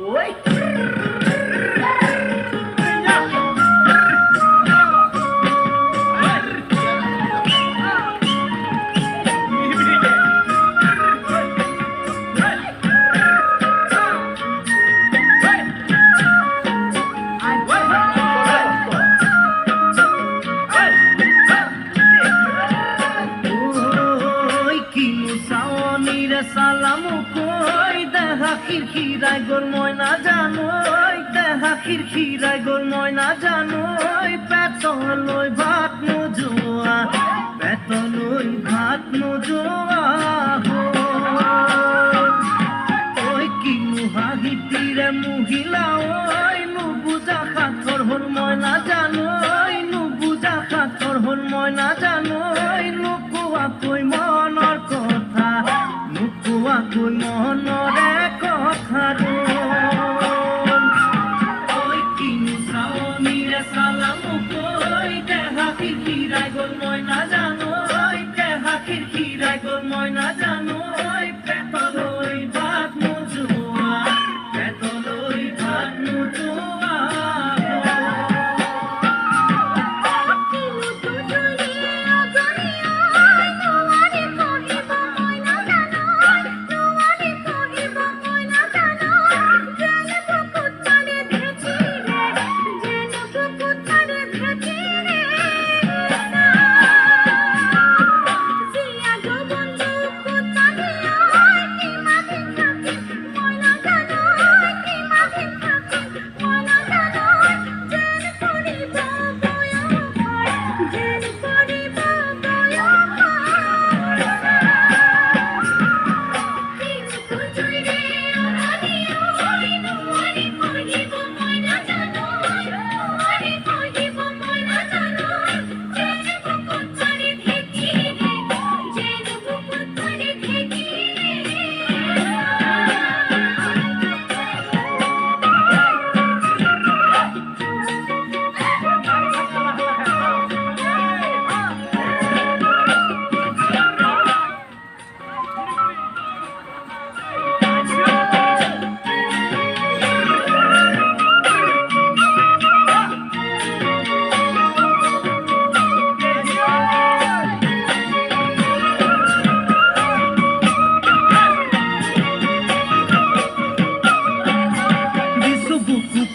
Oi! সালাম কই দেখা খিরখিরাই গল মই না জানোই দেখা খিরখিরাই গল মই না জানোই পেটলৈ ভাত নোযোৱা পেটলৈ ভাত নোযোৱা ঐ কিনো হাঁহিটিৰে মহিলা ঐ নুবুজা সাঁথৰ হ'ল মই না জানোই নুবুজা সাঁথৰ হ'ল মই না জানোই নোকোৱাকৈ মনৰ কথা নোকোৱাকৈ মনৰে কথাটো ঐ কিনো চাৱনীৰে চালাম কৈ দেহা খিৰখিৰাই গ'ল মই নাজানোই দেহা খিৰখিৰাই গ'ল মই নাজানোই পেটলৈ ভাত নোযোৱা পেটলৈ ভাত নোযোৱা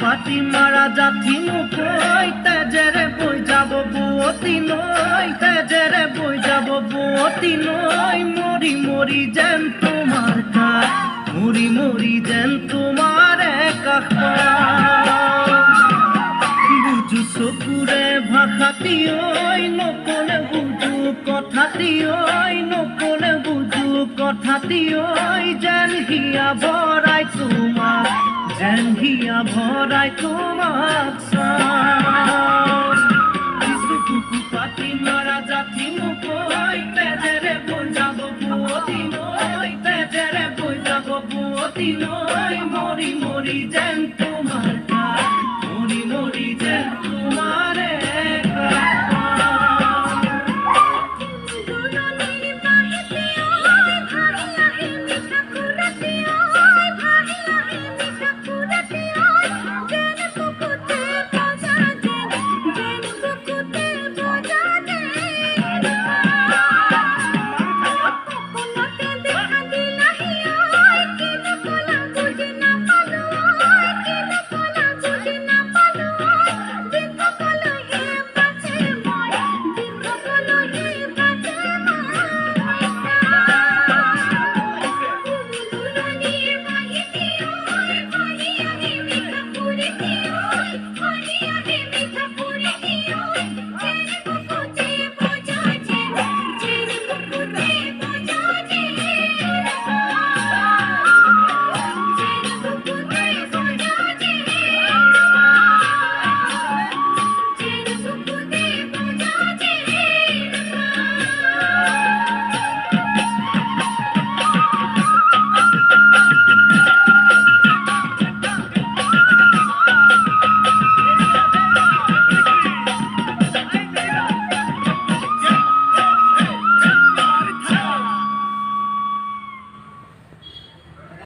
পাতি মাৰা জাতি মুকই তেজেৰে বৈ যাব বুৱতী নৈ তেজেৰে বৈ যাব বুৱতী নৈ মৰি মৰি যেন তোমাৰ কাষ মৰি মৰি যেন তোমাৰ কাষ বুজো চকুৰে ভাষাটি ঐ নকলে বুজো কথাটি ঐ নকলে বুজো কথাটি ঐ যেন হিয়া ভৰাই তোমাক যেন হিয়া ভৰাই তোমাক বুকু পাতি মাৰা জাতি মুকই তেজেৰে বৈ যাব বুৱতী নৈ তেজেৰে বৈ যাব বুৱতী নৈ মৰি মৰি যেন